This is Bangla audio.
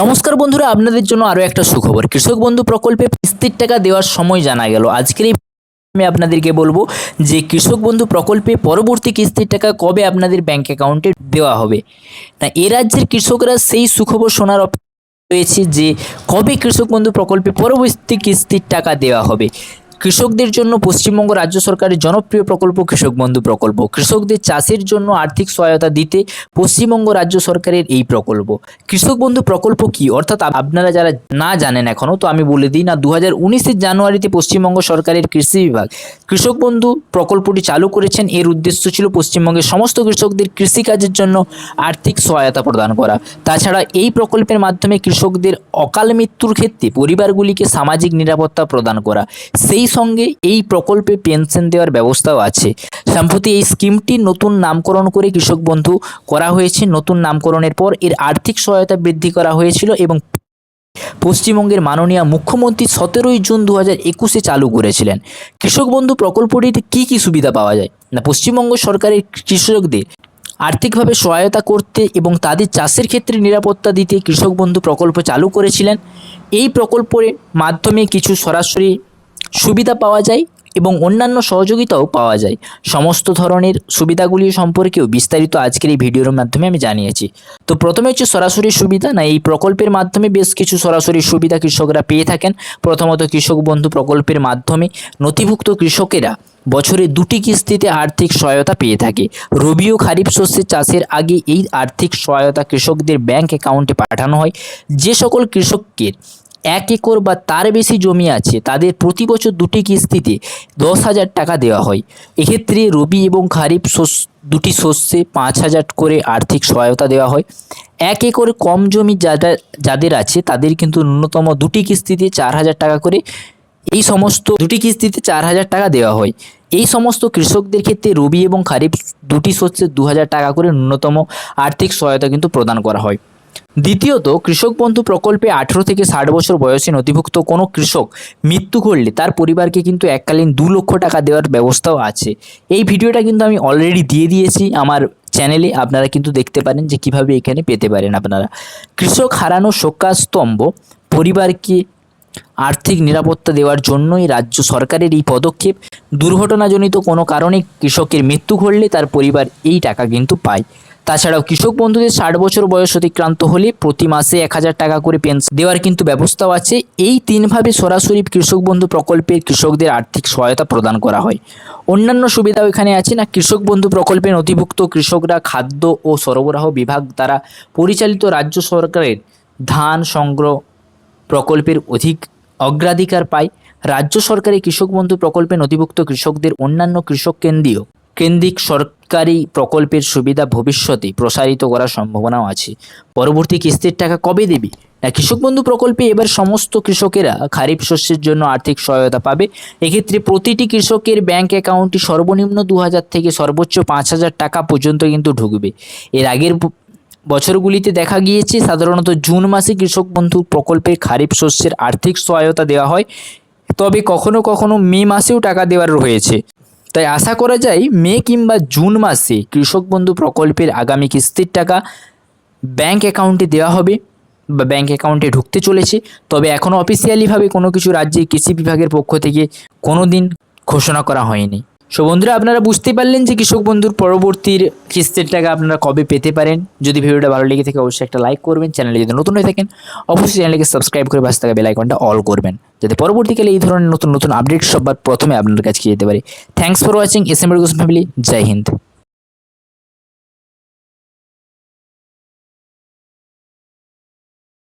নমস্কার বন্ধুরা, আপনাদের জন্য আরও একটা সুখবর। কৃষক বন্ধু প্রকল্পে কিস্তির টাকা দেওয়ার সময় জানা গেল। আজকের এই আমি আপনাদেরকে বলবো যে কৃষক বন্ধু প্রকল্পে পরবর্তী কিস্তির টাকা কবে আপনাদের ব্যাংক অ্যাকাউন্টে দেওয়া হবে। না, এ রাজ্যের কৃষকরা সেই সুখবর শোনার অপেক্ষা রয়েছে যে কবে কৃষক বন্ধু প্রকল্পে পরবর্তী কিস্তির টাকা দেওয়া হবে। কৃষকদের জন্য পশ্চিমবঙ্গ রাজ্য সরকারের জনপ্রিয় প্রকল্প কৃষক বন্ধু প্রকল্প। কৃষকদের চাষের জন্য আর্থিক সহায়তা দিতে পশ্চিমবঙ্গ রাজ্য সরকারের এই প্রকল্প। কৃষক বন্ধু প্রকল্প কি, অর্থাৎ আপনারা যারা না জানেন এখনও, তো আমি বলে দিই না, 2019 জানুয়ারিতে পশ্চিমবঙ্গ সরকারের কৃষি বিভাগ কৃষক বন্ধু প্রকল্পটি চালু করেছেন। এর উদ্দেশ্য ছিল পশ্চিমবঙ্গের সমস্ত কৃষকদের কৃষিকাজের জন্য আর্থিক সহায়তা প্রদান করা। তাছাড়া এই প্রকল্পের মাধ্যমে কৃষকদের অকাল মৃত্যুর ক্ষেত্রে পরিবারগুলিকে সামাজিক নিরাপত্তা প্রদান করা, সেই সঙ্গে এই প্রকল্পে পেনশন দেওয়ার ব্যবস্থাও আছে। সম্প্রতি এই স্কিমটির নতুন নামকরণ করে কৃষক বন্ধু করা হয়েছে। নতুন নামকরণের পর এর আর্থিক সহায়তা বৃদ্ধি করা হয়েছিল এবং পশ্চিমবঙ্গের মাননীয় মুখ্যমন্ত্রী 17 জুন 2021 চালু করেছিলেন। কৃষক বন্ধু প্রকল্পটিতে কি কি সুবিধা পাওয়া যায় না, পশ্চিমবঙ্গ সরকারের কৃষকদের আর্থিকভাবে সহায়তা করতে এবং তাদের চাষের ক্ষেত্রে নিরাপত্তা দিতে কৃষক বন্ধু প্রকল্প চালু করেছিলেন। এই প্রকল্পের মাধ্যমে কিছু সরাসরি সুবিধা পাওয়া যায় এবং অন্যান্য সহযোগিতাও পাওয়া যায়। সমস্ত ধরনের সুবিধাগুলি সম্পর্কেও বিস্তারিত আজকের এই ভিডিওর মাধ্যমে আমি জানিয়েছি। তো প্রথমে হচ্ছে সরাসরি সুবিধা। না, এই প্রকল্পের মাধ্যমে বেশ কিছু সরাসরি সুবিধা কৃষকরা পেয়ে থাকেন। প্রথমত, কৃষক বন্ধু প্রকল্পের মাধ্যমে নথিভুক্ত কৃষকেরা বছরে 2টি কিস্তিতে আর্থিক সহায়তা পেয়ে থাকে। রবি ও খারিফ শস্যের চাষের আগে এই আর্থিক সহায়তা কৃষকদের ব্যাংক অ্যাকাউন্টে পাঠানো হয়। যে সকল কৃষকের 1 একর বা তার বেশি জমি আছে তাদের প্রতি বছর 2টি কিস্তিতে 10,000 টাকা দেওয়া হয়। এক্ষেত্রে রবি এবং খারিফ দুটি শস্যে 5,000 করে আর্থিক সহায়তা দেওয়া হয়। 1 একর কম জমি যাদের আছে তাদের কিন্তু ন্যূনতম 2টি কিস্তিতে 4,000 টাকা করে, এই সমস্ত 2টি কিস্তিতে 4,000 টাকা দেওয়া হয়। এই সমস্ত কৃষকদের ক্ষেত্রে রবি এবং খারিফ দুটি শস্যে 2,000 টাকা করে ন্যূনতম আর্থিক সহায়তা কিন্তু প্রদান করা হয়। দ্বিতীয়ত, কৃষক বন্ধু প্রকল্পে 18 থেকে 60 বছর বয়সী নথিভুক্ত কোনো কৃষক মৃত্যু ঘটলে তার পরিবারকে কিন্তু এককালীন 2 লক্ষ টাকা দেওয়ার ব্যবস্থাও আছে। এই ভিডিওটা কিন্তু আমি অলরেডি দিয়ে দিয়েছি আমার চ্যানেলে, আপনারা কিন্তু দেখতে পারেন যে কিভাবে এখানে পেতে পারেন আপনারা। কৃষক হারানো শোকাস্তম্ভ পরিবারকে আর্থিক নিরাপত্তা দেওয়ার জন্যই রাজ্য সরকারের এই পদক্ষেপ। দুর্ঘটনাজনিত কোনো কারণে কৃষকের মৃত্যু ঘটলে তার পরিবার এই টাকা কিন্তু পায়। তাছাড়াও কৃষক বন্ধুদের 60 বছর বয়স অতিক্রান্ত হলে প্রতি মাসে 1,000 টাকা করে পেনশন দেওয়ার কিন্তু ব্যবস্থাও আছে। এই 3ভাবে সরাসরি কৃষক বন্ধু প্রকল্পের কৃষকদের আর্থিক সহায়তা প্রদান করা হয়। অন্যান্য সুবিধাও এখানে আছে। না, কৃষক বন্ধু প্রকল্পে নথিভুক্ত কৃষকরা খাদ্য ও সরবরাহ বিভাগ দ্বারা পরিচালিত রাজ্য সরকারের ধান সংগ্রহ প্রকল্পের অগ্রাধিকার পায়। রাজ্য সরকারের কৃষক বন্ধু প্রকল্পে নথিভুক্ত কৃষকদের অন্যান্য কৃষক কেন্দ্রিক সরকারি প্রকল্পের সুবিধা ভবিষ্যতে প্রসারিত করার সম্ভাবনাও আছে। পরবর্তী কিস্তির টাকা কবে দেবে না, কৃষক বন্ধু প্রকল্পে এবার সমস্ত কৃষকেরা খারিফ শস্যের জন্য আর্থিক সহায়তা পাবে। এক্ষেত্রে প্রতিটি কৃষকের ব্যাংক অ্যাকাউন্টে সর্বনিম্ন 2,000 থেকে সর্বোচ্চ 5,000 টাকা পর্যন্ত কিন্তু ঢুকবে। এর আগের বছরগুলিতে দেখা গিয়েছে সাধারণত জুন মাসে কৃষক বন্ধু প্রকল্পের খারিফ শস্যের আর্থিক সহায়তা দেওয়া হয়, তবে কখনো কখনো মে মাসেও টাকা দেওয়ার রয়েছে। তাই আশা করা যায় মে কিংবা জুন মাসে কৃষক বন্ধু প্রকল্পের আগামী কিস্তির টাকা ব্যাংক অ্যাকাউন্টে দেওয়া হবে বা ব্যাংক অ্যাকাউন্টে ঢুকতে চলেছে। তবে এখনও অফিসিয়ালিভাবে কোনো কিছু রাজ্যের কৃষি বিভাগের পক্ষ থেকে কোনো দিন ঘোষণা করা হয়নি। সো বন্ধুরা, আপনারা বুঝতে পারলেন যে কৃষক বন্ধুর পরবর্তীর কিস্তির টাকা আপনারা কবে পেতে পারেন। যদি ভিডিওটা ভালো লেগে থাকে অবশ্যই একটা লাইক করবেন। চ্যানেলে যদি নতুন হয়ে থাকেন অবশ্যই চ্যানেলকে সাবস্ক্রাইব করে পাশে থাকা বেল আইকনটা অল করবেন, যাতে পরবর্তীকালে এই ধরনের নতুন নতুন আপডেট সবার প্রথমে আপনাদের কাছে যেতে পারে। Thanks for watching SM education family. জয় হিন্দ।